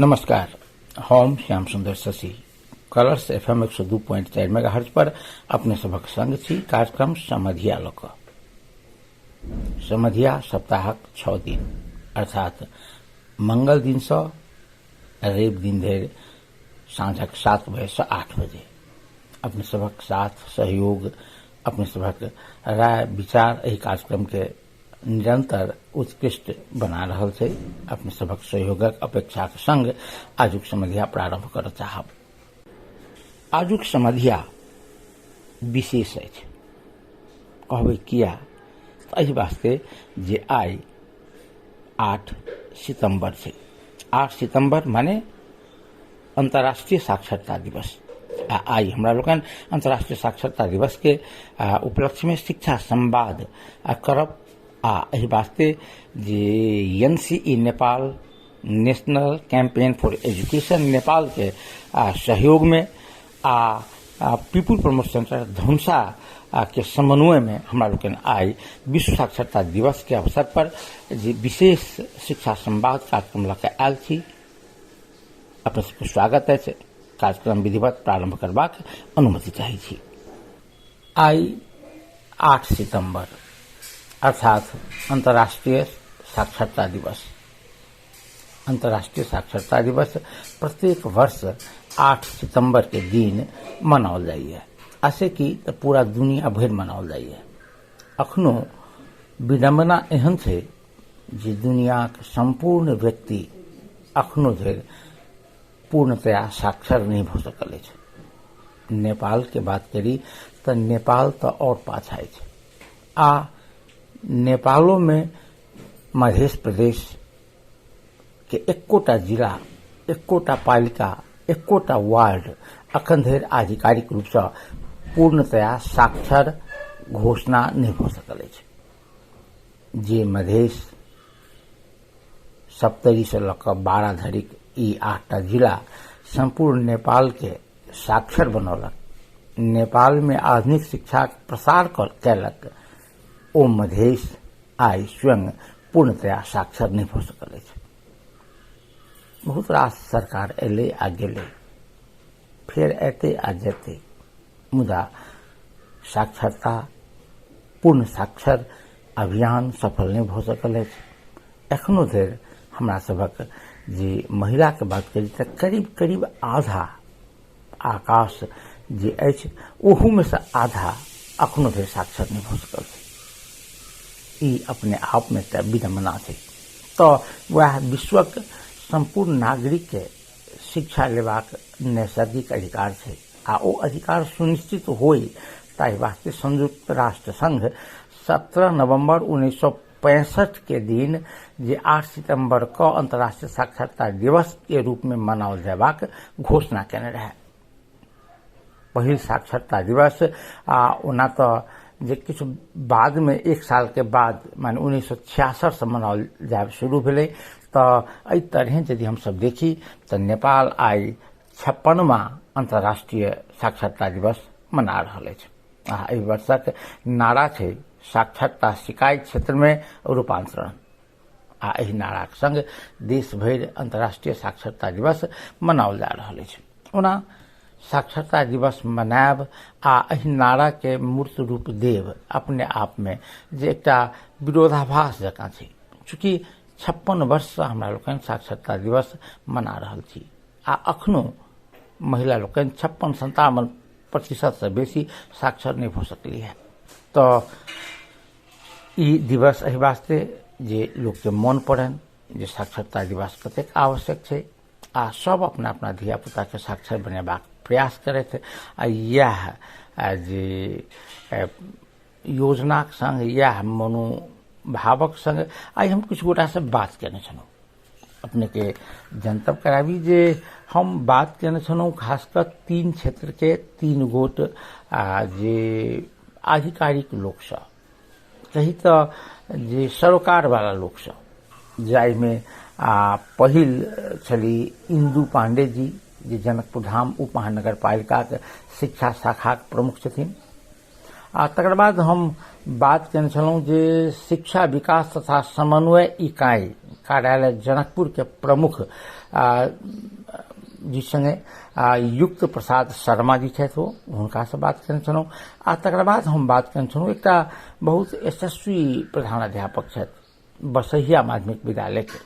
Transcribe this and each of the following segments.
नमस्कार। हम श्याम सुंदर शशि कलर्स FM 102.4 मेगाहर्ट्ज पर अपने सभक संग छी। कार्यक्रम समधिया लऽ कऽ समधिया सप्ताहक 6 दिन अर्थात मंगल दिन से रवि दिन धरि साँझक 7 बजे से 8 बजे अपने सभक साथ सहयोग, अपने सभक राय विचार एहि कार्यक्रम के निरंतर उत्कृष्ट बना रहल छै। अपने सभक सहयोगक अपेक्षा के संग आजुक समधिया प्रारंभ करऽ चाहब। आजुक समधिया विशेष अछि। कहबै किया तऽ एहि वास्ते जे आइ 8 सितंबर छै। 8 सितंबर माने अंतर्राष्ट्रीय साक्षरता दिवस। आई हमरा लोकन अंतर्राष्ट्रीय साक्षरता दिवस के उपलक्ष्य में शिक्षा संवाद करब। एहि वास्ते जे NCE Nepal national campaign for education Nepal के सहयोग में पीपुल प्रमोशन सेंटर धनुषा के समन्वय में हमरा लोकन आई विश्व साक्षरता दिवस के अवसर पर जे विशेष शिक्षा संवाद कार्यक्रम लऽ कऽ आयल छी। अपने सबके स्वागत अछि। कार्यक्रम विधिवत प्रारंभ करबाक अनुमति चाहै छी। आई 8 सितंबर अर्थात अंतर्राष्ट्रीय साक्षरता दिवस। अंतर्राष्ट्रीय साक्षरता दिवस प्रत्येक वर्ष 8 सितंबर के दिन मनाओल जाइए। ऐसे कि पूरा दुनिया भर मनाओल जाइए। अखनो विडंबना एहन छै जे दुनिया के संपूर्ण व्यक्ति अखनो धरि पूर्णतया साक्षर नहीं भऽ सकल अछि। नेपाल के बात करी तऽ नेपाल तऽ और पाछा अछि। नेपालो में मध्य प्रदेश के एकोटा जिला, एकोटा पालिका, एकोटा वार्ड अखन धरि आधिकारिक रूप से पूर्णतया साक्षर घोषणा नहीं भऽ सकल अछि। जे मधेश सप्तरी से लऽ कऽ 12 धरिक ई 8टा जिला संपूर्ण नेपाल के साक्षर बनौलक, नेपाल में आधुनिक शिक्षा प्रसार कैलक, ओ मधेश आई स्वयं पूर्णतया साक्षर नहीं भऽ सकल अछि। बहुत रास सरकार एले आ गेले, फेर एते आ जेते, मुदा साक्षरता पूर्ण साक्षर अभियान सफल नहीं भऽ सकल अछि। एखनो धरि हमरा सभक जे महिला के बात करी तऽ करीब करीब आधा आकाश जे अछि ओहू में से आधा अखनो धरि साक्षर नहीं भऽ सकल छै। ई अपने आप में तऽ विडंबना छै। तऽ वह विश्वक संपूर्ण नागरिक के शिक्षा लेबाक नैसर्गिक अधिकार छै आ ओ अधिकार सुनिश्चित होय ताहि वास्ते संयुक्त राष्ट्र संघ 17 नवंबर 1965 के दिन जे 8 सितंबर को अंतर्राष्ट्रीय साक्षरता दिवस के रूप में मनाओल जयबाक घोषणा केने रहे। पहिल साक्षरता दिवस ओना तऽ जे किछु बाद में 1 साल के बाद माने 1966 से मनाओल जाब शुरू भेलै। तऽ एहि तरह यदि हम सब देखी तऽ नेपाल आई 56वां अंतर्राष्ट्रीय साक्षरता दिवस मना रहल अछि। एहि वर्षक नारा छै साक्षरता सिकाई क्षेत्र में रूपांतरण। एहि नाराक संग देश भरि अंतर्राष्ट्रीय साक्षरता दिवस मनाओल जा रहल अछि। ओना साक्षरता दिवस मनायब एहि नारा के मूर्त रूप देव अपने आप में जे एकटा विरोधाभास जकाँ छै। चूँकि 56 वर्ष से हमरा लोकनि साक्षरता दिवस मना रहल छी अखनो महिला लोकनि 56-57% से बेसी साक्षर नहीं भऽ सकली है। तऽ ई दिवस एहि वास्ते जे लोक के मन पड़न जे साक्षरता दिवस कतेक आवश्यक छै सब अपना अपना धिया पुता के साक्षर बनेबाक प्रयास करैत यह जे योजनाक संग यह मनोभावक संग आई हम कुछ गोटा से बात केने छलहुँ। अपने के जनतब कराबी जे हम बात केने छलहुँ खासकर 3 क्षेत्र के 3 गोट जे आधिकारिक लोक सब कही तऽ जे सरोकार वाला लोक सब जाहि में पहिल छली इंदू पांडे जी जे जनकपुर धाम उप महानगर पालिका के शिक्षा शाखा प्रमुख छथिन। तकर बाद हम बात केने छलहुँ जे शिक्षा विकास तथा समन्वय इकाई कार्यालय जनकपुर के प्रमुख जी संगे युक्त प्रसाद शर्मा जी छथि हुनका से बात केने छलहुँ। तकर बाद हम बात केने छलहुँ एकटा बहुत यशस्वी प्रधानाध्यापक छथि बसहिया माध्यमिक विद्यालय के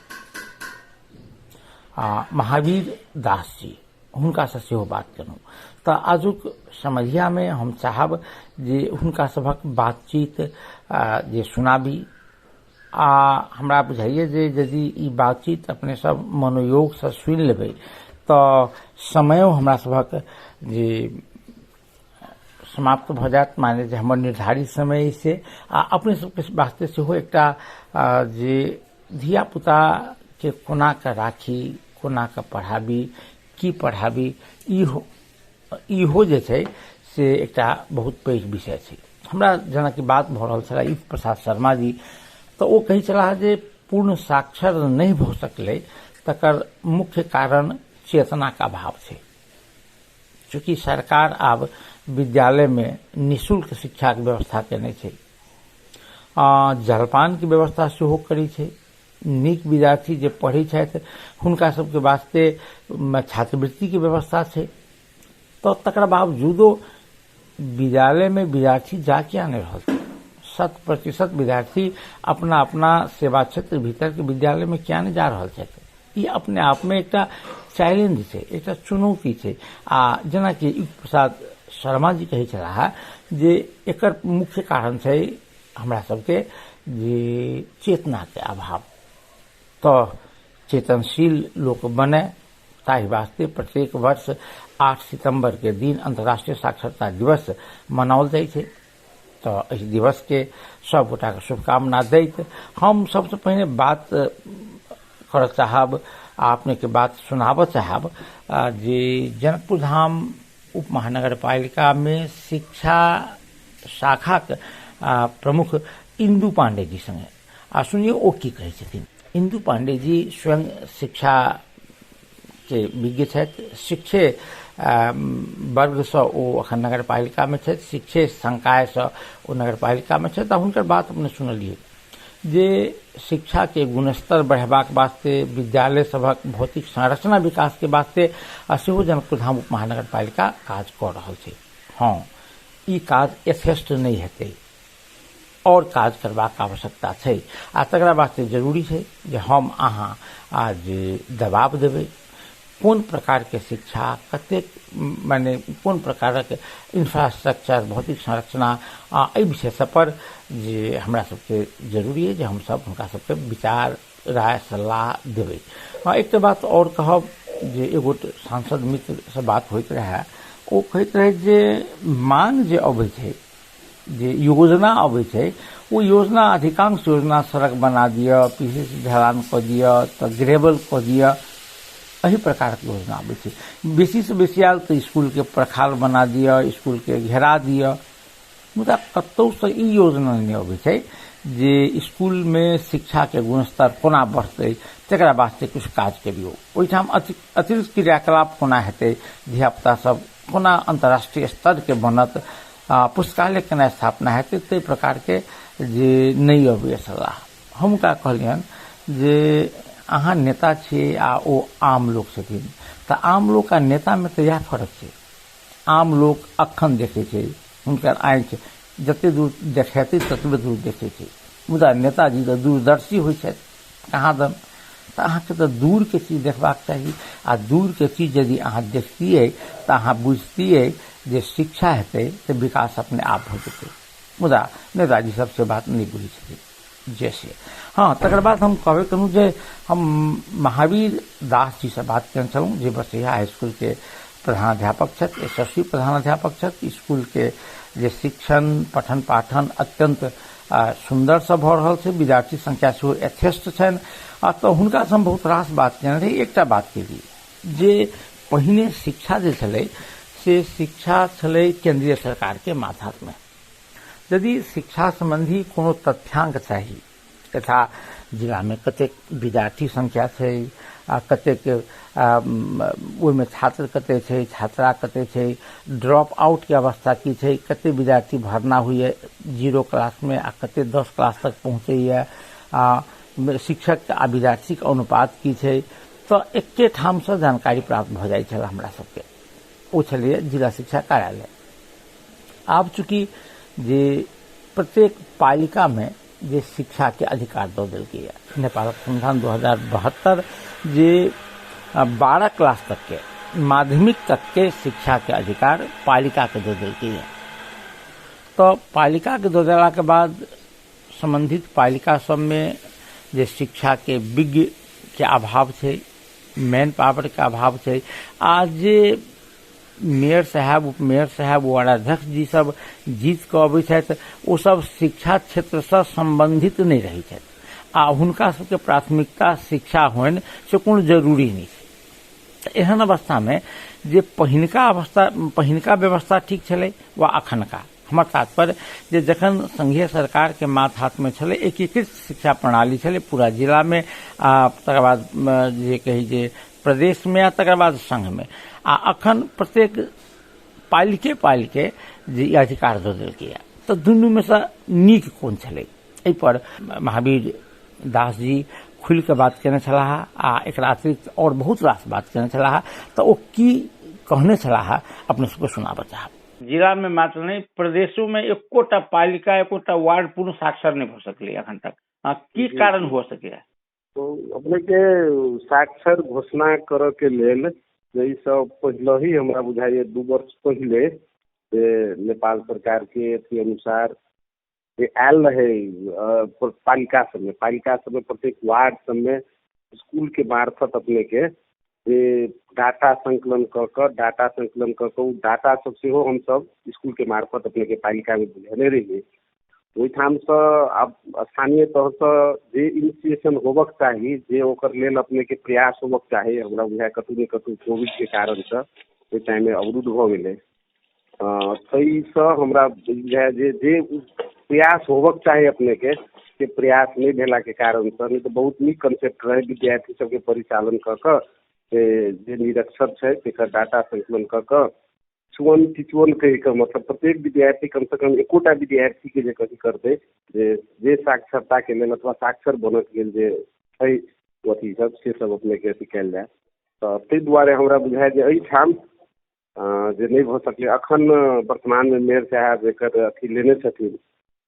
महावीर दास जी, हुनका से सेहो बात केलहुँ। तऽ आजुक समझिया में हम चाहब जे हुनका सभक बातचीत जे सुनाबी। हमरा बुझाइए जे यदि ई बातचीत अपने सब मनोयोग से सुनि लेबै तऽ समयो हमरा सभक जे समाप्त भ जायत, माने जे हमर निर्धारित समय से अपने सबके वास्ते सेहो एकटा जे धिया पुता के कोना के राखी, कोना के पढ़ाबी, की पढ़ाबी, इहो जे छै से एकटा बहुत पैघ विषय छै। हमरा जेना कि बात भऽ रहल छला युक्त प्रसाद शर्मा जी, तऽ ओ कहै छलाह जे पूर्ण साक्षर नहीं भऽ सकलै तकर मुख्य कारण चेतना का अभाव छै। चूँकि सरकार आब विद्यालय में निःशुल्क शिक्षा के व्यवस्था केने छै, जलपान के व्यवस्था सेहो करै छै। नीक विद्यार्थी जे पढ़ै छथि हुनका सबके वास्ते छात्रवृत्ति के व्यवस्था छै। तो तकर बावजूदो विद्यालय में विद्यार्थी जा किया नहीं रहल? 100% विद्यार्थी अपना अपना सेवा क्षेत्र भीतर के विद्यालय में क्या नहीं जा रहल छथि? ई अपने आप में एकटा चैलेंज छै, एकटा चुनौती छै। जेना कि युक्त प्रसाद शर्मा जी कहै छलाह जे एकर मुख्य कारण छै हमरा सबके जे चेतना के अभाव। तो चेतनशील लोक बने ताहि वास्ते प्रत्येक वर्ष 8 सितंबर के दिन अंतर्राष्ट्रीय साक्षरता दिवस मनाओल जाइ छै। तो इस दिवस के सब गोटा के शुभकामना दैत हम सबसे पहले बात कर चाहब, आपने के बात सुनाब चाहब जे जनकपुर धाम उप महानगर पालिका में शिक्षा शाखा के प्रमुख इंदु पांडे जी संगे सुनिए ओ की कहै छथिन। इंदु पांडे जी स्वयं शिक्षा के विज्ञ छथि, शिक्षे वर्ग से ओ अखन नगर पालिका में छथि, शिक्षे संकाय से ओ नगर पालिका में छथि। हुनकर बात अपने सुनलिए जे शिक्षा के गुणस्तर बढ़ेबाक वास्ते विद्यालय सभक भौतिक संरचना विकास के वास्ते सेहो जनकपुर धाम उप महानगर पालिका काज कऽ रहल छै। हाँ, ई काज यथेष्ट नहीं हेतै और काज करबाक आवश्यकता छै। तकरा वास्ते जरूरी छै जे हम अहाँ आज दबाव देबै कोन प्रकार के शिक्षा, कतेक माने कोन प्रकारक इंफ्रास्ट्रक्चर, भौतिक संरचना, एहि विषय सब पर जे हमरा सबके जरूरी है जे हम सब हुनका सबके विचार राय सलाह देबै। एक बात और कहब जे एगो सांसद मित्र से बात होइत रहे, ओ कहैत रहे जे मांग जे अबै छै, जे योजना अबै छै, वो योजना अधिकांश योजना सड़क बना दिया, पीसीसी ढलान कऽ दिया, तऽ ग्रेवल कऽ दिया, एही प्रकार के योजना अबै छै। बेसी से बेसी आयल तऽ स्कूल के प्रखाल बना दिया, स्कूल के घेरा दिया, मुदा कतौ से ई योजना नहीं अबै छै जे स्कूल में शिक्षा के गुणस्तर कोना बढ़तै, तकरा वास्ते कुछ काज करियो। ओहिठाम अतिरिक्त क्रियाकलाप कोना हेतै, धियापुता सब कोना अंतर्राष्ट्रीय स्तर के बनत, पुस्तकालय केना स्थापना हेतै, ताहि प्रकार के जे नहीं अबै सलाह। हम का कहलियन जे अहाँ नेता छियै आ ओ आम लोग छथिन, तऽ आम लोग का नेता में तऽ इएह फर्क छै। आम लोग अखन देखै छै, हुनकर आँखि जते दूर देखेतै ततबे दूर देखै छै, मुदा नेताजी तऽ दूरदर्शी होइ छथि कहाँ दन। तऽ अहाँके तऽ दूर के चीज देखबाक चाही, आ दूर के चीज यदि अहाँ देखतियै तऽ अहाँ बुझतियै जे शिक्षा हेतै तऽ विकास अपने आप हो जेतै, मुदा नेताजी सबसे बात नहीं बुझै छथिन जैसे। हाँ, तकर बाद हम कहबे करूँ जे हम महावीर दास जी से बात करने छलूँ जे बसैया हाई स्कूल के प्रधानाध्यापक छथि, यशस्वी प्रधानाध्यापक छथि। स्कूल के जे शिक्षण पठन पाठन अत्यंत सुंदर से भऽ रहल छै, विद्यार्थी संख्या सेहो यथेष्ट छनि। तऽ हुनका से हम बहुत रास बात केने रही। एकटा बात केली जे पहिने शिक्षा जे छलै से शिक्षा छलै केंद्रीय सरकार के माथा में। यदि शिक्षा संबंधी कोनो तथ्यांक चाही तथा जिला में कतेक विद्यार्थी संख्या छै, कतेक ओहिमे छात्र कते छै, छात्रा कते छै, ड्रॉप आउट के अवस्था की छै, कते विद्यार्थी भरना हुए 0 क्लास में आ कते 10 क्लास तक पहुँचैए, शिक्षक आ विद्यार्थी के अनुपात की छै, तो एके ठाम से जानकारी प्राप्त भ जाइ छल हमरा सबके। ओ छलिए जिला शिक्षा कार्यालय। आब चूंकि जे प्रत्येक पालिका में जे शिक्षा के अधिकार दऽ देलकै है, नेपाल संविधान 2072 जे 12 क्लास तक के माध्यमिक तक के शिक्षा के अधिकार पालिका के दऽ देलकै है। तो पालिका के दऽ देला के बाद संबंधित पालिका सब में जे शिक्षा के विज्ञ के अभाव छै, मैन पावर के अभाव छै, आज जे मेयर साहब, उप मेयर साहब, वार्डाध्यक्ष जी सब जीत के अबै छथि, ओ सब शिक्षा क्षेत्र से संबंधित नहीं रही छथि आ हुनका सबके प्राथमिकता शिक्षा होइन से कोनो जरूरी नहीं छै। एहन अवस्था में जे पहिनका व्यवस्था ठीक छलै वा अखनका, हमर तात्पर्य जे जखन संघीय सरकार के माथ हाथ में छलै, एकीकृत शिक्षा प्रणाली छलै पूरा जिला में, तकर बाद जे कही जे प्रदेश में आ तकर बाद संघ में, आ अखन प्रत्येक पालिके जे अधिकार दऽ देलकै, तो दुनू में से नीक कोन छलै? एहि पर महावीर दास जी खुल के बात केने छलाह आ एकरा अतिरिक्त और बहुत रास बात केने छलाह, तो ओ की कहने छलाह अपने सबके सुनाबऽ चाहब। जिला में मात्र नहीं, प्रदेशों में एकोटा पालिका, एकोटा वार्ड पूर्ण साक्षर नहीं हो सकलै अखन तक। की कारण हो सके? तो अपने के साक्षर घोषणा करऽ के लेल जै सब पहले ही हमरा बुझाइए 2 वर्ष पहले नेपाल सरकार के अथी अनुसार आयल रहे पालिका सब में प्रत्येक वार्ड सब में स्कूल के मार्फत अपने के डाटा संकलन कर डाटा सब सेहो हम सब स्कूल के मार्फत अपने के पालिका में बुझेने रहिए। ओहिठाम से अब स्थानीय तौर से जे इनिशिएशन होबक चाही, जे ओकर लेल अपने के प्रयास होबक चाही, हमरा बुझाय कतौ ने कतौ कोविड के कारण से ओहि टाइम में अवरुद्ध भ गेलै। सही से हमरा बुझाय जे प्रयास होबक चाही अपने के प्रयास नहीं भेला के कारण से, नहीं तो बहुत नीक कंसेप्ट रहे विद्यार्थी सबके परिचालन क जे निरक्षर छै तेकर डाटा संकलन क टिचुअन कह के, मतलब प्रत्येक विद्यार्थी कम से कम एकोटा विद्यार्थी के जे कथी करते जे साक्षरता के लेल अथवा साक्षर बनत गेल जे छै अथी सब से सब अपने के अथी कयल जाए। तो ताहि दुआरे हमरा बुझाय जे एहिठाम जे नहीं भ सकलै। अखन वर्तमान में मेयर साहब एकर अथी लेने छथिन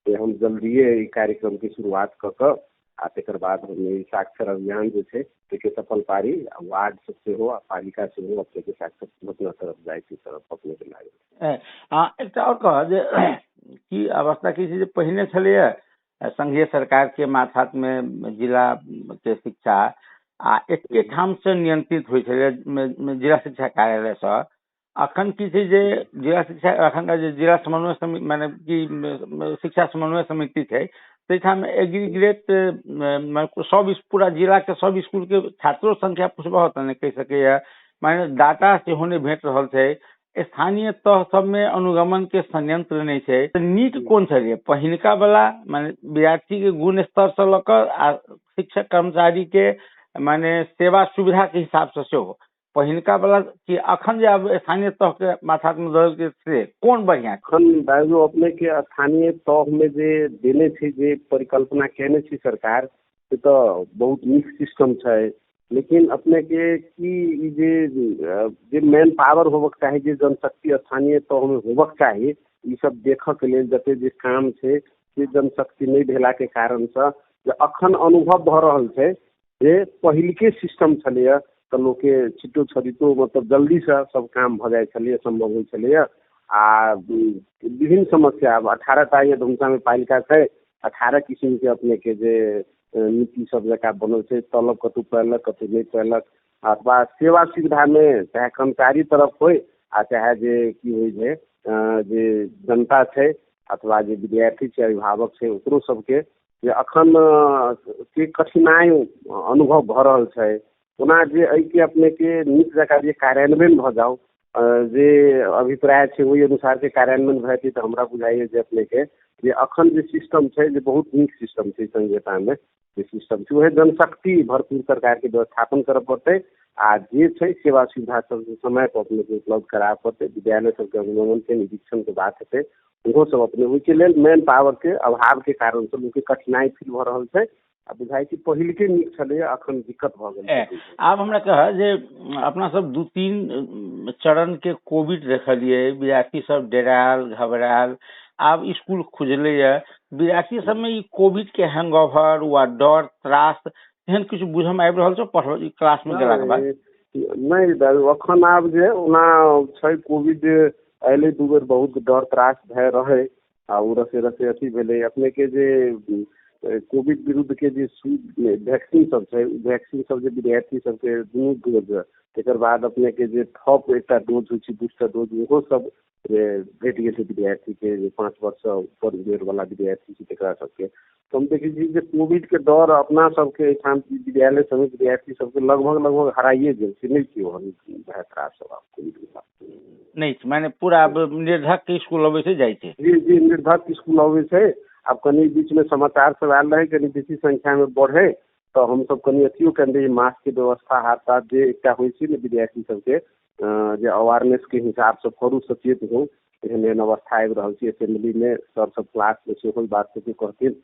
जे हम जल्दिए ई कार्यक्रम की शुरुआत क आ तेकर बाद हम साक्षर अभियान जो है के सफल पारी वार्ड से हो पालिका से हो अपने के साक्षर अपना तरफ जाए की तरफ अपने के लागे। एक और कह जे की अवस्था की जे पहिने छलैया संघीय सरकार के माथात में जिला के शिक्षा आ एके ठाम से नियंत्रित होइ छलै जिला शिक्षा कार्यालय से। अखन की छै जे जिला शिक्षा अखन का जे जिला समन्वय समिति माने की शिक्षा समन्वय समिति छै, ताहिठाम एग्रीगेट सब पूरा जिला के सब स्कूल के छात्रों संख्या पुछबह त नहीं कह सकैया, माने डाटा सेहो नहीं भेट रहल छै। स्थानीय तह सब में अनुगमन के संयंत्र नहीं छै। तो नीक कोन छलिए पहिनका वाला, माने विद्यार्थी के गुण स्तर से लकर आ शिक्षक कर्मचारी के माने सेवा सुविधा के हिसाब से सेहो पहिनका वाला कि अखन जे अब स्थानीय तह के माथा में दल के से कोन बढ़िया? अखन बाजू अपने के स्थानीय तह में जे देने छै, जे परिकल्पना केने छै सरकार, से तो बहुत नीक सिस्टम छै। लेकिन अपने के की जे मैन पावर होबक चाही, जे जनशक्ति स्थानीय तह में होबक चाही, ई सब देखऽ के लेल जते जे काम छै से जनशक्ति नहीं भेला के कारण से जे अखन अनुभव भ रहल छै जे पहिलके सिस्टम छलैया तो लोग के छिटो छरितो मतलब जल्दी से सब काम भ जाय छलैया, संभव होइ छलैया। आ विभिन्न समस्या 18टा ये धुमसा में पालिका छै, 18 किस्म के अपने के जे नीति सब जका बनल छै, तलब कतौ पड़लक कतौ नहीं पड़लक, अथवा सेवा सुविधा में चाहे कर्मचारी तरफ हो आ चाहे जे की होइ छै जे जनता छै अथवा जे विद्यार्थी छै अभिभावक छै ओकरो सबके जे अखन के कठिनाई अनुभव भ रहल छै। ओना जे एहि के अपने के नीक जकाँ जे कार्यान्वयन भ जाओ जे अभिप्राय छै ओहि अनुसार के कार्यान्वयन भए तऽ हमरा बुझाइए जे अपने के जे अखन जे सिस्टम छै जे बहुत नीक सिस्टम छै संहिता में जे सिस्टम छै वह जनशक्ति भरपूर सरकार के व्यवस्थापन करऽ पड़तै आ जे छै सेवा सुविधा सब समय पर अपने के उपलब्ध कराबऽ पड़तै विद्यालय सबके अनुगमन के निरीक्षण के बात हेतै ओहो सब अपने ओहिके लेल मैन पावर के अभाव के कारण से लोग के कठिनाई फील भऽ रहल छै आ बुझाइ छै पहिलके नीक छलैया अखन दिक्कत भऽ गेल छै। आब हमरा कह जे अपना सब 2-3 चरण के कोविड देखलिए विद्यार्थी सब डरायल घबरायल आब स्कूल खुजलैया विद्यार्थी सब में ई कोविड के हैंगओवर वा डर त्रास एहन किछु बुझम आबि रहल छै क्लास में गेलाक बाद? नहीं अखन आब जे ओना छै कोविड अयले 2 बेर बहुत डर त्रास भए रहे आ उ रसे अथी भेलै अपने के जे कोविड विरुद्ध के जे वैक्सीन सब छै वैक्सीन सब जे विद्यार्थी सबके दुनू डोज तकर बाद अपने के जे थप एकटा डोज होइ छै बूस्टर डोज ओहो सब भेट गेल छै विद्यार्थी के जे 5 वर्ष से ऊपर उम्र वाला विद्यार्थी छै तकरा सबके तो हम देखै छी जे कोविड के डर अपना सबके एहिठाम विद्यालय सब विद्यार्थी सबके लगभग हराइए गेल छै नहीं कि ओहन भए त्रास सब कोविड के नहीं माने पूरा निर्धक के स्कूल अबै छै जाइ छै जी निर्धक स्कूल अबै छै। आब कनी बीच में समाचार सब आयल रहे कनी बेसी संख्या में बढ़े तो हम सब कनी अथियो कर मास्क के व्यवस्था हाथ साथ जे एकटा होइ छै ने विद्यार्थी सबके जे अवेयरनेस के हिसाब से करू सचेत हो एहन एहन अवस्था आबि रहल छै असेंबली में सर सब क्लास में सेहो बात सबके कहथिन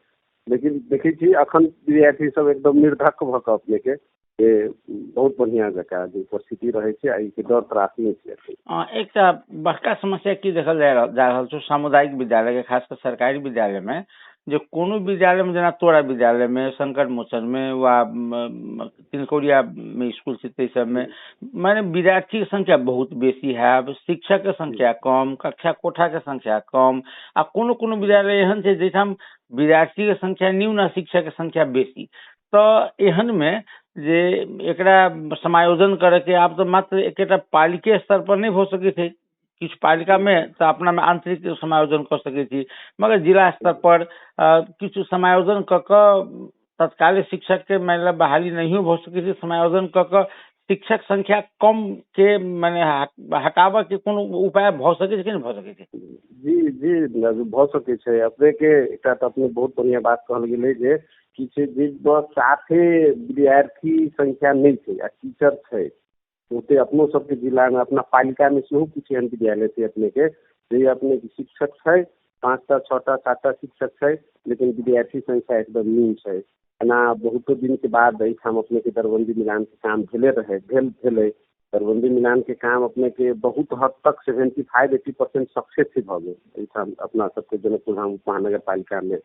लेकिन देखै छी अखन विद्यार्थी सब एकदम निर्धक भऽ कऽ अपने के बहुत बढ़िया जकाँ जे उपस्थिति रहे छै आ ई डर त्रास नहीं छै। एकटा बड़का समस्या की देखल जा रहल छै सामुदायिक विद्यालय के खास कर सरकारी विद्यालय में जे कोनो विद्यालय में जेना तोरा विद्यालय में संकट मोचन में वा तिनकोरिया में स्कूल छै ताहि सब में माने विद्यार्थी के संख्या बहुत बेसी है शिक्षक के संख्या कम कक्षा कोठा के संख्या कम आ कोनो कोनो विद्यालय एहन छै जैठाम विद्यार्थी के संख्या न्यून आ शिक्षक के संख्या बेसी तो एहन में जे एकरा समायोजन करे के आब तो मात्र एकेटा पालिके स्तर पर नहीं हो सके थे किछु पालिका में तो अपना में आंतरिक समायोजन कर सके थी मगर जिला स्तर पर किछु समायोजन क तत्कालीन शिक्षक के मतलब बहाली नहीं हो सके थी समायोजन क शिक्षक संख्या कम के माने हटाबऽ के कोनो उपाय भऽ सके कि नहीं भऽ सके? जी भऽ सके छै अपने के एकटा तऽ अपने बहुत बढ़िया बात कहल गेलै जे कि छै जे साथे विद्यार्थी संख्या नहीं छै आ टीचर छै ओते अपनो सबके जिला में अपना पालिका में सेहो किछु एहन विद्यालय छै अपने के जे अपने के शिक्षक छै 5टा 6टा 7टा शिक्षक छै लेकिन विद्यार्थी संख्या एकदम न्यून छै। एना बहुतो दिन के बाद एहिठाम अपने के दरबंदी मिलान के काम भेले भेलै दरबंदी मिलान के काम अपने के बहुत हद तक 75-80% सक्सेस भऽ गेल एहिठाम अपना सबके जनकपुर धाम महानगर पालिका में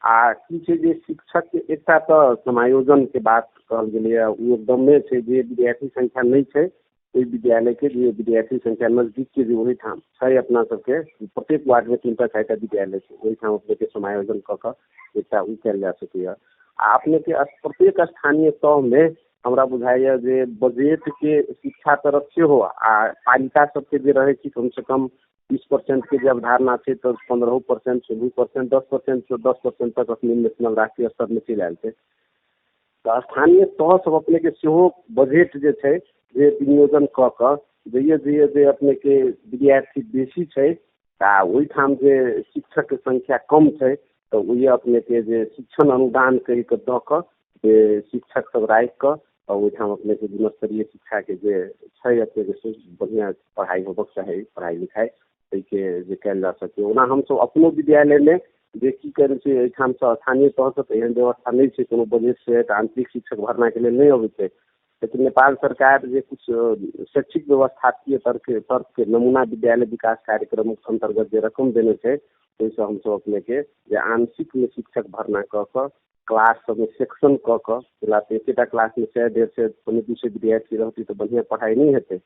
आ की छै जे शिक्षक के एकटा तऽ समायोजन के बात कहल गेलै ओ एकदमे छै जे विद्यार्थी संख्या नहीं छै ओहि विद्यालय के जे विद्यार्थी संख्या नजदीक के जे ओहिठाम छै अपना सबके प्रत्येक वार्ड में 3टा 4टा विद्यालय छै ओहिठाम अपने के समायोजन कऽ कऽ एकटा ओ कयल जा सकैया आ अपने के प्रत्येक स्थानीय तह में हमरा बुझाइया जे बजट के शिक्षा तरफ सेहो आ पालिका सबके जे रहे छै कम से कम 20% के जे अवधारणा छै तो 15%, 16%, 10% 10% तक अपने नेशनल राष्ट्रीय स्तर में चलि आयल छै तो स्थानीय तह सब अपने के सेहो बजट जे छै जे विनियोजन कऽ कऽ जे अपने के विद्यार्थी बेसी छै आ ओहिठाम जे शिक्षक के संख्या कम छै तो वही अपने के जे शिक्षण अनुदान कहि कऽ दऽ कऽ जे शिक्षक सब राखि कऽ और ओहिठाम अपने के गुणस्तरीय शिक्षा के जे छै अपने के बढ़िया पढ़ाई होबक चाही पढ़ाई लिखाई के जे कयल जा सके ओना हम सब अपनो विद्यालय में जे की करै छै एहिठाम से स्थानीय तौर से एहन व्यवस्था नहीं छै कोनो बजट से आंतरिक शिक्षक भरना के लेल नहीं अबै छै लेकिन नेपाल सरकार जे कुछ शैक्षिक व्यवस्थाकीय तर्क के नमूना विद्यालय विकास कार्यक्रम अंतर्गत जे रकम देने छै ओहिसँ हम सब अपने के जे आंशिक में शिक्षक भरना कऽ कऽ क्लास सब में सेक्शन कऽ कऽ एकेटा क्लास में 100-150 विद्यार्थी रहती तो बढ़िया पढ़ाई नहीं हेतै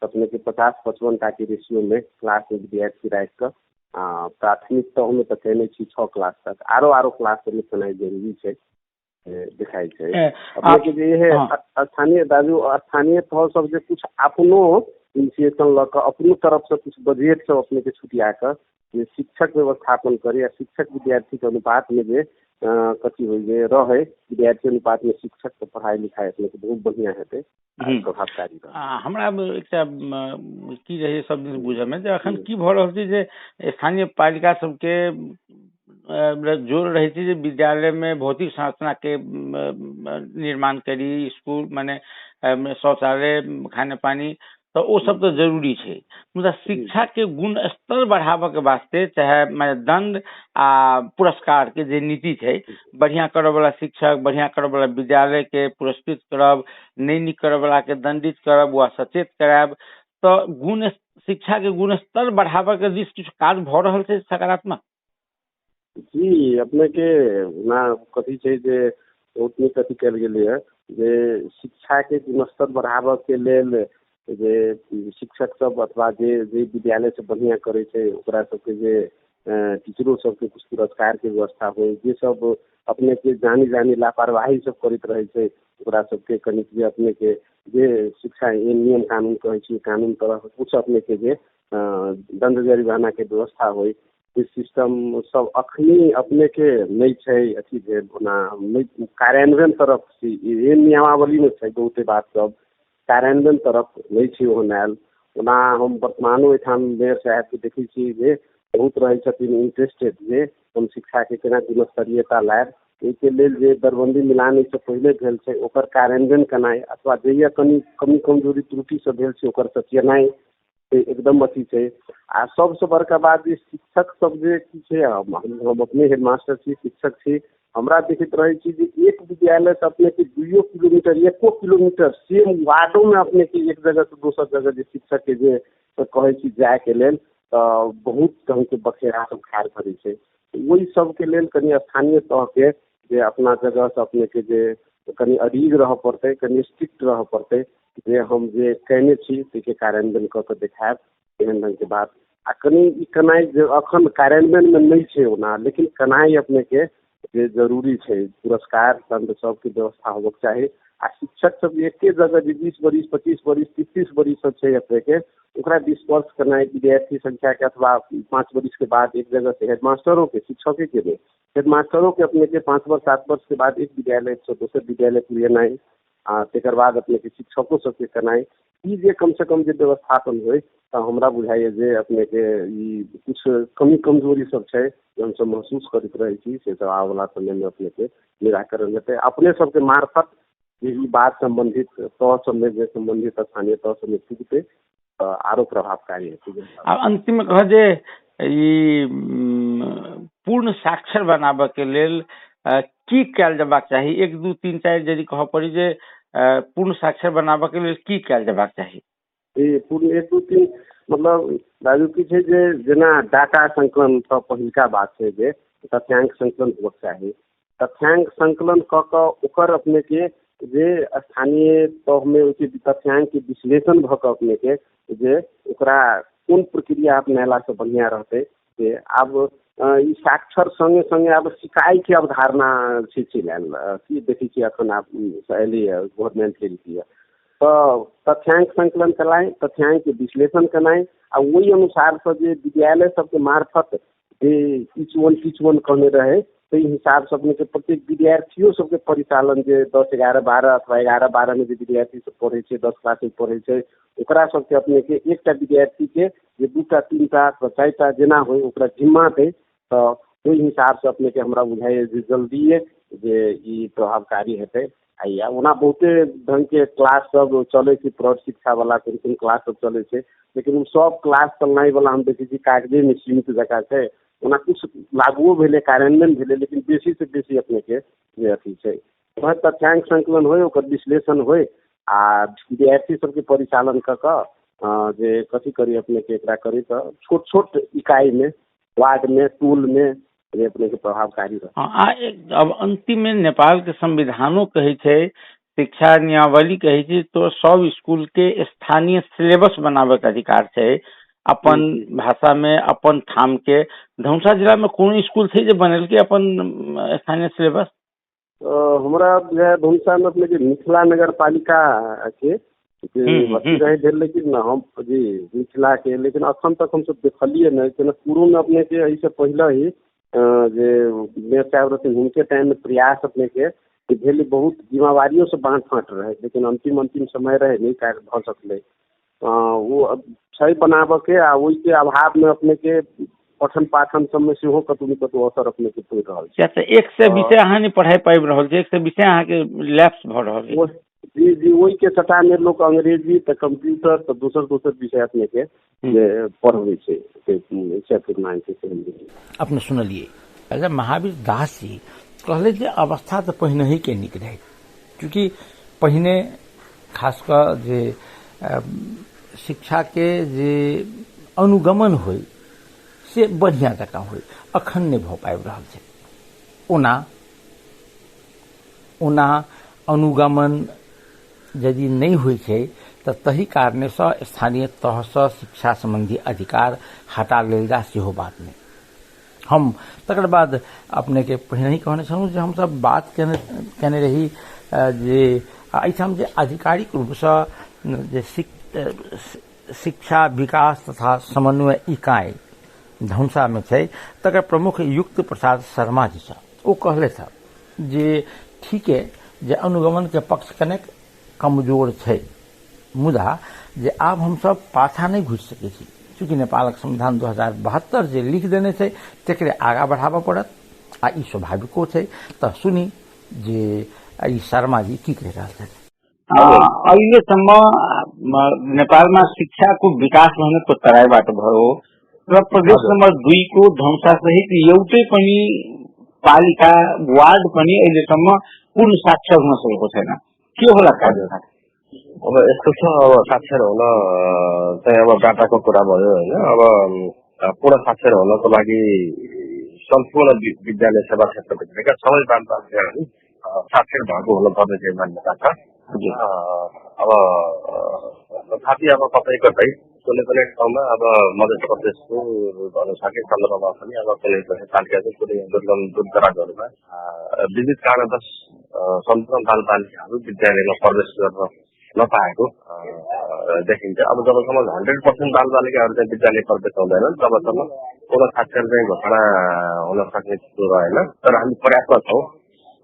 अपने के 50-55 के रेशियो में क्लास में विद्यार्थी राखि कऽ प्राथमिक तह में तो कहने छी 6 क्लास तक आरो क्लास में चलाइ जरूरी छै दिखाई छै अपने के जे है स्थानीय तह सब जे कुछ अपनो इनिशिएशन लऽ कऽ अपनो तरफ से कुछ बजट सब अपने के छुटिया कऽ जे शिक्षक व्यवस्थापन करे या शिक्षक विद्यार्थी के अनुपात में जे कथी हो जे रहे विद्यार्थी अनुपात में शिक्षक के पढ़ाई लिखाई अपने के बहुत बढ़िया हेतै प्रभावकारी रहे। हमरा एकटा की रहे सब दिन बुझे में जे अखन की भ रहल छै जे स्थानीय पालिका सबके जोर रहे छै जे विद्यालय में भौतिक संरचना के निर्माण करी, स्कूल माने शौचालय, खाने पानी, तो वो सब तो जरूरी छै, मुदा शिक्षा के गुण स्तर बढ़ाबे के वास्ते चाहे माने दंड आ पुरस्कार के जे नीति छै, बढ़िया करब वाला शिक्षक, बढ़िया करब वाला विद्यालय के पुरस्कृत करब, नहीं नीक करब वाला के दंडित करब वा सचेत करायब, तो गुण शिक्षा के गुण स्तर बढ़ाबे के दिस किछु काज भ रहल छै सकारात्मक? जी, अपने के ना कथी छै जे बहुत नीक कथी कयल गेलै है जे शिक्षा के गुणस्तर बढ़ाबे के लेल जे शिक्षक सब अथवा जे विद्यालय से बढ़िया करे छै ओकरा सबके जे टीचरो सबके कुछ पुरस्कार के व्यवस्था हो, जे सब अपने के जानी लापरवाही सब करैत रहे छै ओकरा सबके कनिक जे अपने के जे शिक्षा नियम कानून कहे छै कानून तरह कुछ अपने के जे दंड जरिमाना के व्यवस्था हो, सिस्टम सब अखनी अपने के नहीं छै अथी भेल ओना कार्यान्वयन तरफ से नियमावली में छै बहुते बात सब कार्यान्वयन तरफ नहीं छै ओहन आयल। ओना हम वर्तमानो एठाम मेयर साहब के देखै छी जे बहुत रहे छथिन इंटरेस्टेड जे हम शिक्षा के केना गुणस्तरीयता लायब, एहिके लेल जे दरबंदी मिलान से पहले भेल छै ओकर कार्यान्वयन केनाइ अथवा जहिया कमी कमजोरी त्रुटि सब भेल छै ओकर सचेनाइ एकदम अथी छै। आ सबसे बड़का बात जे शिक्षक सब जे की छै, हम अपने हेडमास्टर छी, शिक्षक छी, हमरा देखैत रहे छी जे एक विद्यालय से अपने के 2 किलोमीटर 1 किलोमीटर सेम वार्डो में अपने के एक जगह से दोसर जगह जे शिक्षक के जे कहे छी जाय के लेल बहुत ढंग के बखेरा सब खाड़ करे छै। वही सब के लेल कनी स्थानीय तह के जे अपना जगह से अपने के जे कनी अड़िग रह पड़ते, कनी स्ट्रिक्ट रह पड़ते, जे हम जे कहने छी के कार्यान्वयन क के देखायब एहन ढंग के बात। आ कनी ई कनाई जे अखन कार्यान्वयन में नहीं छै ओना, लेकिन कनाई अपने के जे जरूरी छै, पुरस्कार दंड सबके व्यवस्था होबक चाही। आ शिक्षक सब एके जगह जे 20 वर्ष 25 वर्ष 30 वर्ष सब छै अपने के ओकरा डिस्पर्स करनाइ विद्यार्थी संख्या के अथवा 5 वर्ष के बाद एक जगह से हेडमास्टरों के शिक्षक के नहीं, हेडमास्टरों के अपने के 5 वर्ष 7 वर्ष के बाद एक विद्यालय से दोसर विद्यालय पुरेनाइ आ तेकर बाद अपने के शिक्षकों सबके करनाइ, ई जे कम से कम जे व्यवस्थापन होय तो हमरा बुझाइए जे अपने के ई कुछ कमी कमजोरी सब छै जे हम सब महसूस करैत रहे छी से सब आवे वाला समय में अपने के निराकरण हेतै। अपने सबके मार्फत जे ई बात संबंधित तह सब में जे संबंधित स्थानीय तह सब में पुगतै आरो प्रभावकारी हेतै। अंतिम कह जे ई पूर्ण साक्षर बनाबे के लेल की कयल जेबाक चाही? 1 2 3 4 यदि कह पड़ी जे पूर्ण साक्षर बनाबे के लेल की कयल जेबाक चाही? पूर्ण 1 2 3 मतलब राजू की छै जे जेना डाटा संकलन सँ पहिलका बात छै जे तथ्यांक संकलन होबक चाही। तथ्यांक संकलन क के ओकर अपने के जे स्थानीय तह में तथ्यांक के विश्लेषण भ के अपने के जे ओकरा कोन प्रक्रिया अपनाला से बढ़िया रहते। जे आब ई साक्षर संगे संगे अब सिकाई के अवधारणा से चलि आयल की देखै छी अखन आप एलियै गवर्नमेंट के नीति तो तथ्यांक संकलन कराएं, तथ्यांक के विश्लेषण कराएं आ वही अनुसार से जे विद्यालय सबके मार्फत जे टीच वन कहने रहे ताहि हिसाब से अपने के प्रत्येक विद्यार्थियों सबके परिचालन जे 10 11 12 अथवा 11 12 में जे विद्यार्थी सब पढ़े छै 10 क्लास में पढ़े छै ओकरा सबके अपने के एकटा विद्यार्थी के जे 2टा 3टा 4टा जेना होय ओकरा जिम्मा दे तो ओहि हिसाब से अपने के हमरा बुझाइए जे जल्दीए जे ई प्रभावकारी हेतै। आ ओना बहुते ढंग के क्लास सब चले छै, प्रौढ़ शिक्षा वाला कोन क्लास सब चले छै, लेकिन सब क्लास चलनाई वाला हम देखै छी कागजे में सीमित जगह छै। ओना कुछ लागू भेले कार्यान्वयन भेले लेकिन बेसी से बेसी अपने के जे अथी छै तथ्यांक संकलन होय ओकर विश्लेषण होय आ विद्यार्थी सबके परिचालन क के जे कथी करी अपने के एकरा करी तो छोट छोट इकाई में वार्ड में टोल में अपने के प्रभावकारी रहे। अब अंतिम में नेपाल के संविधानो कहे छै, शिक्षा नियमावली कहे छै तो सब स्कूल के स्थानीय सिलेबस बनाबे के अधिकार छै अपन भाषा में अपन ठाम के। धनुषा जिला में कौन स्कूल थे जो बनल के अपन स्थानीय सिलेबस? हमरा धनुषा में अपने के मिथिला नगर पालिका के रहे थे, लेकिन हम जी मिथिला के लेकिन अखन तक हम सब देखलिए नहीं। पूर्व में अपने के ऐसे पहले ही जे मेयर साहब रहते हुनके टाइम में प्रयास अपने के भेल बहुत जिम्मेवारियों से बांट फाँट रहे, लेकिन अंतिम समय रहे नहीं कार्य भ सकले। वो अब सही बनाबे के आ ओहि के अभाव में अपने के पठन पाठन सब में सेहो कतौ न कतौ असर अपने के पड़ि रहल छै। अच्छा, एक से विषय अहाँ नहीं पढ़ाई पाबि रहल छै, एक से विषय अहाँ के लैप्स भ रहल छै। जी जी, वही के सटा में लोग अंग्रेजी तो कंप्यूटर तो दूसर विषय अपने के पढ़वे छे। अपने सुनलिए अगर महावीर दास जी कहले जे अवस्था तो पहिने ही के निक रहे, क्योंकि पहिने खासकर जे शिक्षा के जे अनुगमन होई से बढ़िया जकाँ होई, अखन नहीं भ पाबि रहल छै। ओना अनुगमन यदि नहीं होइ छै तऽ तही कारणे से स्थानीय तह से शिक्षा संबंधी अधिकार हटा लेल जा सेहो बात नहीं। हम तकर बाद अपने के पहिने ही कहने छलहुँ जे हमसब बात केने रही जे एहिठाम जे आधिकारिक रूप से जे शिक्षा विकास तथा समन्वय इकाई धनुषा में छै, तकर प्रमुख युक्त प्रसाद शर्मा जी छथि। ओ कहले था जे ठीक है जे अनुगमन के पक्ष कनेक कमजोर छै, मुदा जे आब हम सब पाछा नहीं घुस सके छी, चूँकि नेपालक संविधान 2072 जे लिख देने छै तकरे आगा बढ़ाबऽ पड़त आ ई स्वाभाविको छै। तऽ सुनी जे ई शर्मा जी की कह रहल छथि। अहिलेसम्म नेपालमा शिक्षाको विकास भनेको तराईबाट भयो र प्रदेश नम्बर 2 को धनुषा सहित एउटै पनि पालिका वार्ड पनि अहिलेसम्म पूर्ण साक्षर हुन सकेको छैन। के होला कारण? अब यस्तो छ, अब साक्षर हुन चाहिँ अब डाटाको कुरा भयो होइन। अब पूर्ण साक्षर हुनको लागि सम्पूर्ण विद्यालय सेवा क्षेत्रभित्रका सबै बालबालिकाहरू साक्षर भएको हुनुपर्ने चाहिँ मान्यता छ। अब तथापि अब कतै कतै कुनै कुनै ठाउँमा अब मध्य प्रदेशको अनुसारकै सन्दर्भमा पनि अब कुनै कुनै पालिकाको कुनै दूर दराजहरूमा विविध कारणवश सम्पूर्ण बालबालिकाहरू विद्यालयमा प्रवेश गर्न नपाएको देखिन्छ। अब जबसम्म 100% बालबालिकाहरू चाहिँ विद्यालय प्रवेश हुँदैनन् तबसम्म पूर्ण साक्षर चाहिँ घोषणा हुन सक्ने कुरो रहेन। तर हामी पर्याप्त छौँ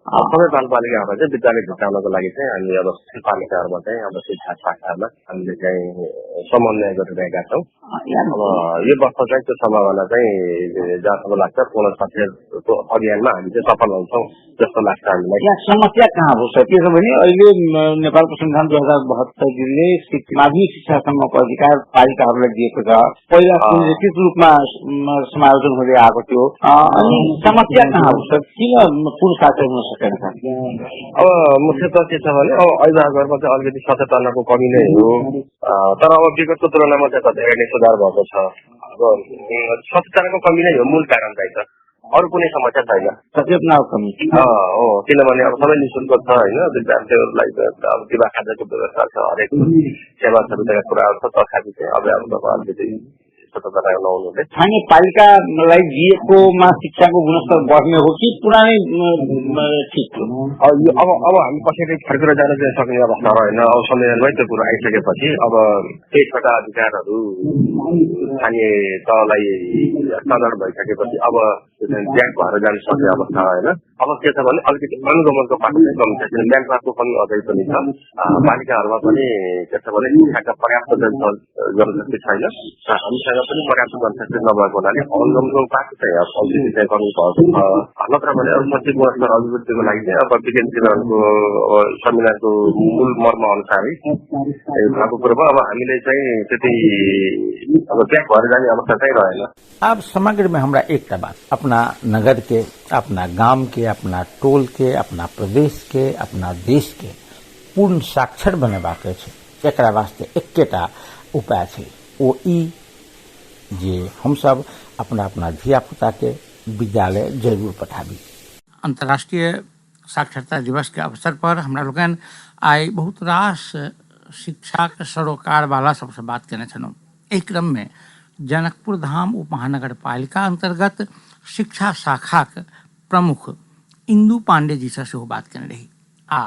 सबै बालबालिकाहरूलाई चाहिँ विद्यालय भित्राउनको लागि चाहिँ हामी अब पालिकाहरूमा चाहिँ अब शिक्षा शाखामा हामीले चाहिँ समन्वय गरिरहेका छौँ। अब यो वर्ष चाहिँ त्यो सम्भावना चाहिँ जहाँसम्म लाग्छ पूर्ण साक्षरको अभियानमा हामी चाहिँ सफल हुन्छौँ जस्तो लाग्छ हामीलाई। यहाँ समस्या कहाँ हो सर? त्यसो भने अहिले नेपालको संविधान 2072 ले माध्यमिक शिक्षासम्मको अधिकार पालिकाहरूलाई दिएको छ। पहिला सुनिश्चित रूपमा समायोजन हुँदै आएको थियो। अनि समस्या कहाँ हो सर? किन पूर्ण साक्षर हुन सकेन? अब मुख्यतः के छ भने अब अभिभावकहरूमा चाहिँ अलिकति सचेतनाको कमी नै हो। तर अब विगतको तुलनामा चाहिँ धेरै नै सुधार भएको छ। अब सचेतनाको कमी नै हो मूल कारण चाहिँ छ, अरू कुनै समस्या छैन। सचेतनाको कमी हो, किनभने अब सबै निःशुल्क छ होइन। विद्यार्थीहरूलाई अब दिवा खाजाको व्यवस्था छ, हरेक सेवा सुविधाका कुराहरू छ, तथापि चाहिँ अभिभावकको अलिकति सचेतना नहुनुले स्थानीय पालिकालाई दिएकोमा शिक्षाको गुणस्तर बढ्ने हो कि पुरानै ठिक हो? अब हामी कसैले फर्केर जान चाहिँ सक्ने अवस्था रहेन। अब संविधानमै त्यो कुरो आइसकेपछि अब केही छोटा अधिकारहरू स्थानीय तहलाई हस्तान्तरण भइसकेपछि अब ब्याङ्क भएर जान सक्ने अवस्था रहेन। अब के छ भने अलिकति अनुगमनको पाटो चाहिँ कमी छ, ब्याङ्कको पनि अझै पनि छ। बालिकाहरूमा पनि के छ भने शिक्षाका पर्याप्त जनशक्ति छैन, हामीसँग पनि पर्याप्त जनशक्ति नभएको हुनाले अनुगमनको पाटो चाहिँ अलिकति चाहिँ कमी भएको छ। नत्र भने अब शैक्षिक गुणस्तर अभिवृद्धिको लागि चाहिँ अब विज्ञान जीवनको संविधानको मूल मर्म अनुसारै भएको कुरोमा अब हामीले चाहिँ त्यति अब ब्याङ्क भएर जाने अवस्था चाहिँ रहेन। अब समग्र में हमरा एक बात अपना नगर के, अपना गांव के, अपना टोल के, अपना प्रदेश के, अपना देश के पूर्ण साक्षर बनेबाक छै। एकरा वास्ते एकेटा उपाय छै, ओ ई जे हम सब अपना अपना धिया पुता के विद्यालय जरूर पठाबी। अंतर्राष्ट्रीय साक्षरता दिवस के अवसर पर हमरा लोगन आई बहुत रास शिक्षा के सरोकार वाला सबसे बात करने छलहुँ। एहि क्रम में जनकपुर धाम उपमहानगर पालिका अंतर्गत शिक्षा शाखा के प्रमुख इंदू पांडे जी से सेहो बात करने रही आ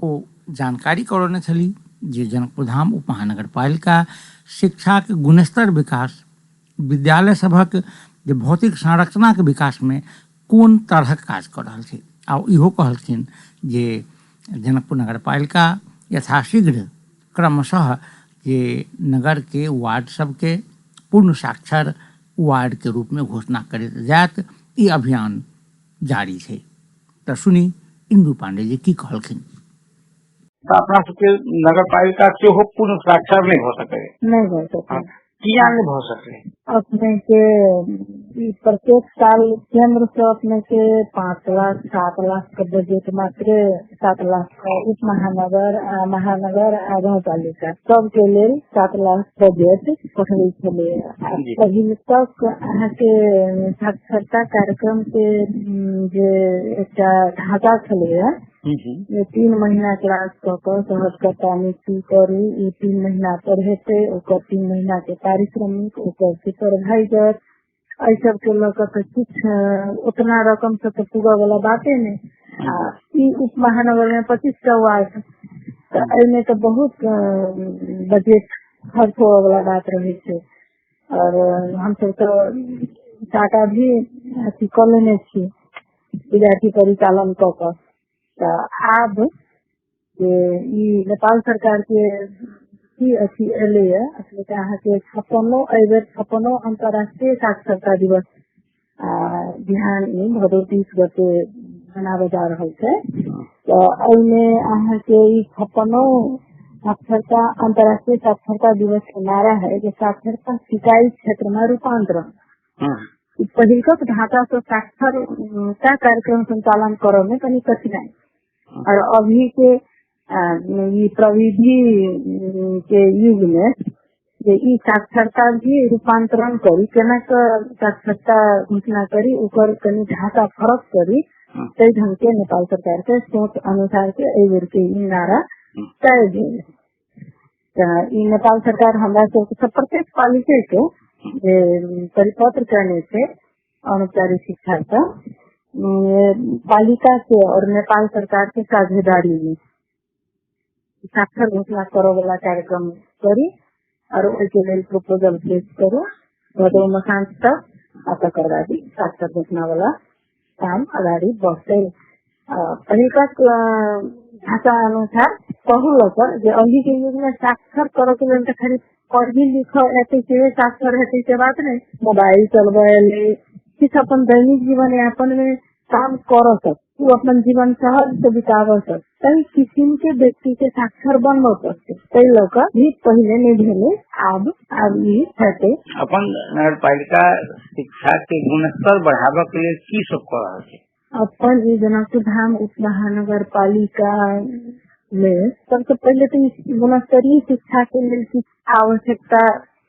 ओ जानकारी करौने छली जे जनकपुर धाम उपमहानगर पालिका शिक्षा के गुणस्तर विकास, विद्यालय सभक जे भौतिक संरचना के विकास में कोन तरहक काज कऽ रहल छै। आ इहो कहलखिन जे जनकपुर नगरपालिका यथाशीघ्र क्रमशः जे नगर के वार्ड सबके पूर्ण साक्षर वार्ड के रूप में घोषणा करैत जायत। ई अभियान जारी छै। तऽ सुनी इंदु पांडे जी की कहलखिन। अपना सबके नगर पालिका सेहो पूर्ण साक्षर नहीं हो सके, नहीं हो सके, किया नहीं हो सके। अपने के प्रत्येक साल केंद्र से अपने के 5 लाख 7 लाख के बजट मात्र 7 लाख का उप महानगर महानगर आ गाँव पालिका सबके लेल 7 लाख बजट पठबे छले। अभी तक अहाँ के साक्षरता कार्यक्रम के जे एकटा ढांचा छले 3 महीना क्लास कऽ सहजकर्ता नियुक्ति करू, 3 महीना पढ़ेते, 3 महीना के पारिश्रमिक, सुपरवाइजर, एहि सब के लऽ कऽ कुछ उतना रकम से तो पूरा वाला बाते नहीं। उप महानगर में 25 वार्ड, एमे तो बहुत बजट खर्च होवे वाला बात रहे छे। और हम सब तो टाटा भी अथी कर लेने छी विद्यार्थी परिचालन कऽ आब नेपाल सरकार के की अथी एले असली अहाँ के 56 अंतर्राष्ट्रीय साक्षरता दिवस बिहान भदौ 30 गते मनावे जा रहल छै। तो एमे अहाँ के 56 साक्षरता अंतर्राष्ट्रीय साक्षरता दिवस के नारा है कि साक्षरता सिंचाई क्षेत्र में रूपांतरण। पहिलका ढांचा से साक्षरता कार्यक्रम संचालन करे में कनी कठिनाई, और अभी के प्रविधि के युग में ये साक्षरता भी रूपांतरण करी केना साक्षरता घोषणा करी ओकर कनी ढांचा फरक करी तै ढंग के नेपाल सरकार के सोच अनुसार के एहि बेर के ई नारा तय भेल। नेपाल सरकार हमरा सब प्रत्येक पालिका के परिपत्र करने से अनौपचारिक शिक्षा का पालिका के और नेपाल सरकार के साझेदारी में साक्षर घोषणा करो वाला कार्यक्रम करी और ओके लेल प्रपोजल पेश करो भदौ मसांत तक आता करवा दी साक्षर घोषणा वाला काम अगाडि बढ़ते। पहिलका भाषा अनुसार कहूँ पर जे अभी के युग में साक्षर करो के लेल खाली पढ़ी लिख एते से साक्षर हेते से बात नहीं, मोबाइल चलबे किछ अपन दैनिक जीवन यापन में काम कर सक, वो अपन जीवन सहज से बिताव सक, कई किस्म के व्यक्ति के साक्षर बन सकते। कई लोग भी पहले नहीं भेले अब है अपन नगर पालिका शिक्षा के गुणस्तर बढ़ावा के लिए की सब कर रहा है। अपन जनकपुर धाम उप महानगर पालिका में सबसे पहले तो गुणस्तरीय शिक्षा के लिए की आवश्यकता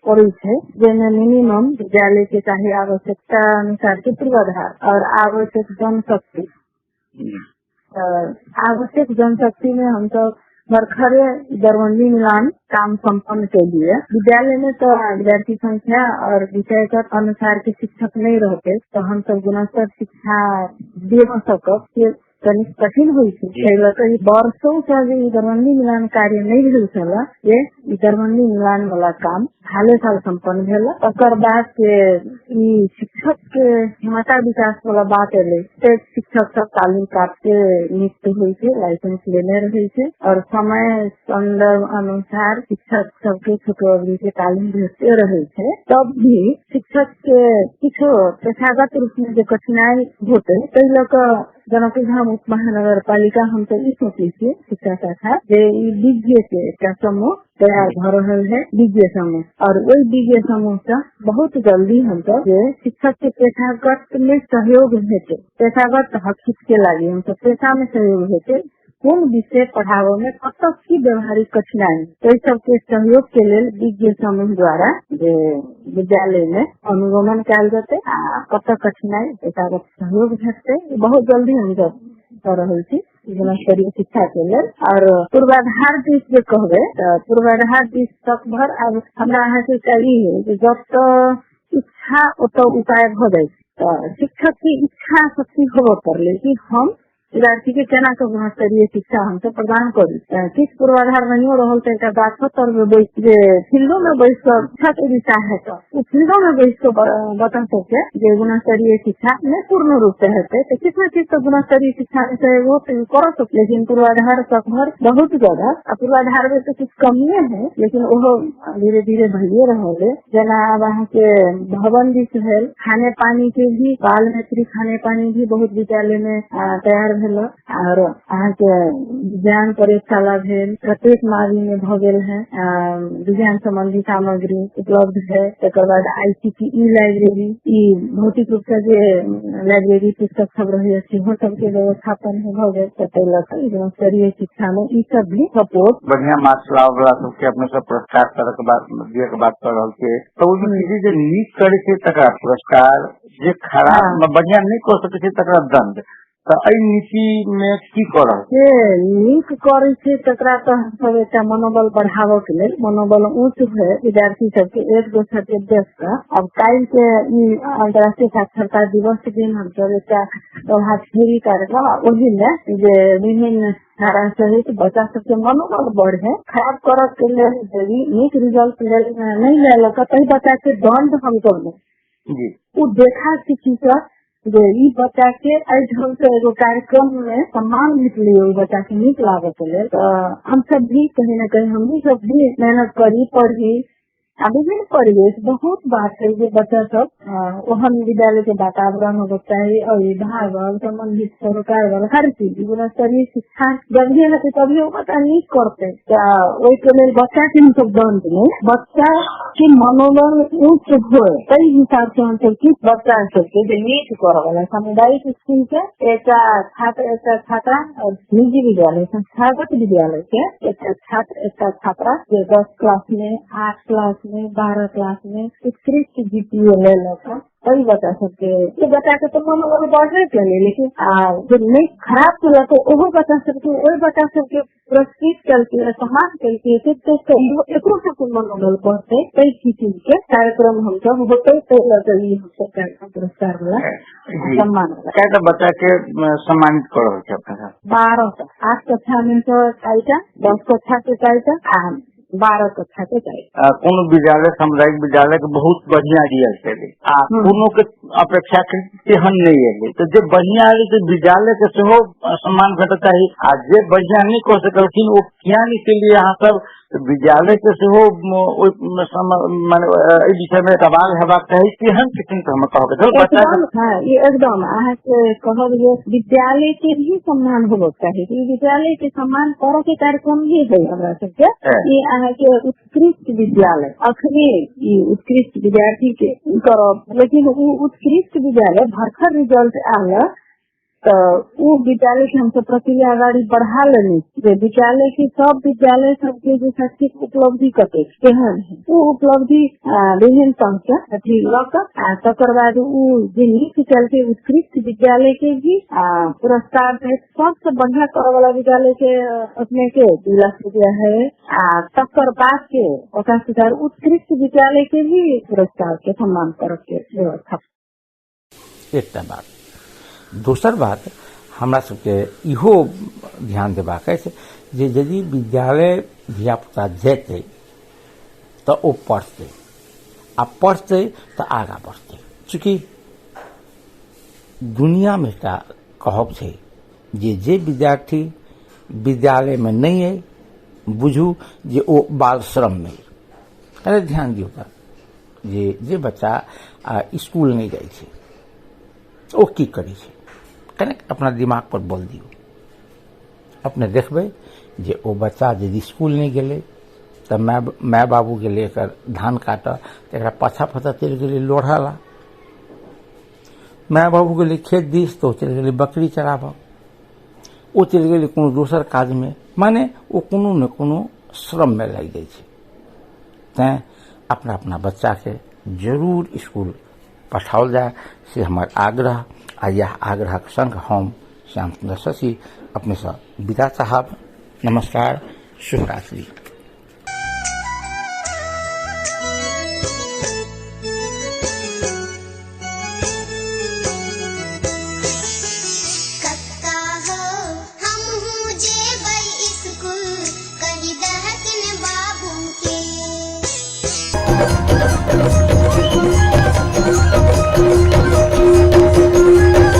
पड़ी है, जिसमें मिनिमम विद्यालय के चाहे आवश्यकता अनुसार के पूर्वाधार और आवश्यक जनशक्ति। आवश्यक जनशक्ति में हम तो बरखरे दरबंदी मिलान काम संपन्न के लिए विद्यालय में तो विद्यार्थी संख्या और विषयगत अनुसार के शिक्षक नहीं रहते, तो हम सब गुणस्तर शिक्षा दे सक कठिन हुई थी। वर्षों से दरबंदी मिलान कार्य नहीं भेल छला, ये दरबंदी मिलान वाला काम हाले साल संपन्न भेल। ओकर बाद के शिक्षक के क्षमता विकास वाला बात एले, शिक्षक सब तालीम प्राप्त के नियुक्त हुई थे, लाइसेंस लेने रहे थे और समय संदर्भ अनुसार शिक्षक सबके छोटो अवधि के तालीम भेजते रहे थे। तब भी शिक्षक के कुछ पेशागत रूप में जो कठिनाई होते कई लोग जनकपुर धाम उप महानगर पालिका हम तो ई सोची थी शिक्षा शाखा विज्ञ के समूह तैयार भ रहल है, विज्ञ समूह, और वही विज्ञ समूह से बहुत जल्दी हम तो शिक्षक के पेशागत में सहयोग हेते, पेशागत हक के लागे हम तो पेशा में सहयोग हेते, कौन विषय पढ़ावे में कत की व्यवहारिक कठिनाई तो सबके सहयोग के लिए विज्ञ समूह द्वारा विद्यालय में अनुगमन कल जाते, कत कठिनाई पेशागत सहयोग भेटते बहुत जल्दी हम कर रही थी गुणस्तरीय शिक्षा के लिए। और पूर्वाधार दिश जो कहबे पूर्वाधार दिश तक भर अब हमरा यहाँ से चाहिए कि जब तो इच्छा तो उपाय हो जाए, तो शिक्षक की इच्छा शक्ति होबो कर ले कि हम विद्यार्थी के केना के गुणस्तरीय शिक्षा हम सब प्रदान करी। किछ पूर्वाधार नहीं रहल तो एक गाछ तर में बैठ जे फील्डो में बैठ कर शिक्षा के विषय है तो फील्डो में बैठ कर बता सके जे गुणस्तरीय शिक्षा में पूर्ण रूप से हेतै तो किस न किस तो गुणस्तरीय शिक्षा से वो कर सकते। लेकिन पूर्वाधार सकभर बहुत ज्यादा पूर्वाधार में तो कुछ कमियां है लेकिन वो धीरे धीरे भइए रहे। जना वहाँ के भवन भी है, खाने पानी के भी बाल मैत्री खाने पानी भी बहुत विद्यालय में तैयार भेल और अहाँ के विज्ञान प्रयोगशाला भेल, प्रत्येक मावी में भ गेल है, विज्ञान संबंधी सामग्री उपलब्ध है। तकर बाद ICT लाइब्रेरी ई भौतिक रूप से जे लाइब्रेरी पुस्तक सब रहे सेहो सबके व्यवस्थापन भ गेल। गुणस्तरीय शिक्षा में ई सब भी सपोर्ट बढ़िया मार्क्स लावला सबके अपने सब पुरस्कार तरह के बात दिए के बात कर रहल के तो वो चीज जे नीक करे छै तकरा पुरस्कार, जे खराब बढ़िया नहीं कर सके छै तकरा दंड। तो एहि नीति में की करल जे नीक करे छै तकरा तो सब एकटा मनोबल बढ़ावे के लेल मनोबल ऊंच है विद्यार्थी सबके एक दोसर के देख कर। अब काल्हि के अंतर्राष्ट्रीय साक्षरता दिवस के दिन हम सब एकटा प्रभात फेरी कार्यक्रम ओहि में जे विभिन्न धारा सहित बच्चा सबके मनोबल बढ़े खराब करब के लेल यदि नीक रिजल्ट नहीं लेलक तो बच्चा के दंड हम सब जी वो देखा सीखी कर जे ई बच्चा के एहि ढंग से एगो कार्यक्रम में सम्मान निकलिए बच्चा के नीक लागे के लेल हम सब भी कहीं न कहीं हम सब भी मेहनत करी पढ़ी। विभिन्न परिवेश बहुत बात है जे बच्चा सब ओहन विद्यालय के वातावरण होगा चाहिए और विभाग संबंधित सरकार वाला हर चीज गुणस्तरीय शिक्षा जब भी है तभी वो बच्चा नीक करते के लिए बच्चा के हम सब दंड में बच्चा के मनोबल उच्च हो कई हिसाब से हम सब किस बच्चा सबके जो नीक कर वाला सामुदायिक स्कूल के एक छात्रा और निजी विद्यालय संस्थागत विद्यालय के एक छात्र एक छात्रा जो 10 क्लास में 8 क्लास में 12 क्लास में उत्कृष्ट GPA ले लेता वही बच्चा सबके बच्चा के तो मनोबल बढ़े के लिए। लेकिन जब नहीं खराब चला तो वो बच्चा सबके वही बच्चा सबके पुरस्कृत करके सम्मान करके एको सबके मनोबल बढ़ते कई चीज के कार्यक्रम हम सब होते हम सब कार्यक्रम पुरस्कार वाला सम्मान वाला बच्चा के सम्मानित करो 12 8 कक्षा में तो 10 कक्षा के 12 कक्षा के कोनो विद्यालय सामुदायिक विद्यालय के बहुत बढ़िया रिजल्ट है कोनो के अपेक्षा तेहन नहीं है तो जो बढ़िया है तो विद्यालय के सेहो सम्मान घटता है आ जे बढ़िया नहीं कर सकलखिन वो किया नहीं के लिए यहाँ सब विद्यालय के सेहो माने विषय में सवाल हेबाक चाही केहन किस्म के हम कहबै ये एकदम अहाँ के कहब जे विद्यालय के भी सम्मान होबक चाहिए। विद्यालय के सम्मान करे के कार्यक्रम भी है हमरा सबके ई अहाँ के उत्कृष्ट विद्यालय अखने ई उत्कृष्ट विद्यार्थी के करब। लेकिन वो उत्कृष्ट विद्यालय भरखर रिजल्ट आल तो वो विद्यालय के हम सब प्रक्रिया आगाड़ी बढ़ा लेनी विद्यालय के सब विद्यालय सबके जो शैक्षिक उपलब्धि कते केहन है वो उपलब्धि विभिन्न संख्या अथी तकर बाद जे नीक चलते उत्कृष्ट विद्यालय के भी पुरस्कार है। सबसे बढ़िया करे वाला विद्यालय के अपने के 2 लाख रुपया है तकर बाद के 50,000 उत्कृष्ट विद्यालय के भी पुरस्कार के सम्मान कर के व्यवस्था। एक बात दोसर बात हमरा सबके इहो ध्यान देबाक अछि जे यदि विद्यालय धिया पुता जेतै तो ओ पढ़तै आ पढ़तै तो आगाँ बढ़तै। चूँकि दुनिया में एकटा कहब छै जे विद्यार्थी विद्यालय में नहीं है बुझू जे ओ बाल श्रम में अरे ध्यान दियौ जे बच्चा स्कूल नहीं जाइ छै ओ की करै छै कने अपना दिमाग पर बल दियो अपने देखबै जे ओ बच्चा यदि स्कूल नहीं गेलै तो माय बाबू गेलै एकर धान काटऽ एकरा पाछा पाछा चलि गेलै लोढ़ा ला माय बाबू गेलै खेत दिस तो चलि गेलै बकरी चराबऽ ओ चलि गेलै कोनो दोसर काज में माने ओ कोनो न कोनो श्रम में लागि जाइ छै। तैं अपना अपना बच्चा के जरूर स्कूल पठाओल जाए से हमार आग्रह आ यह आग्रह के संग हम श्याम सुंदर शशि अपने से विदा चाहब। नमस्कार, शुभ रात्रि।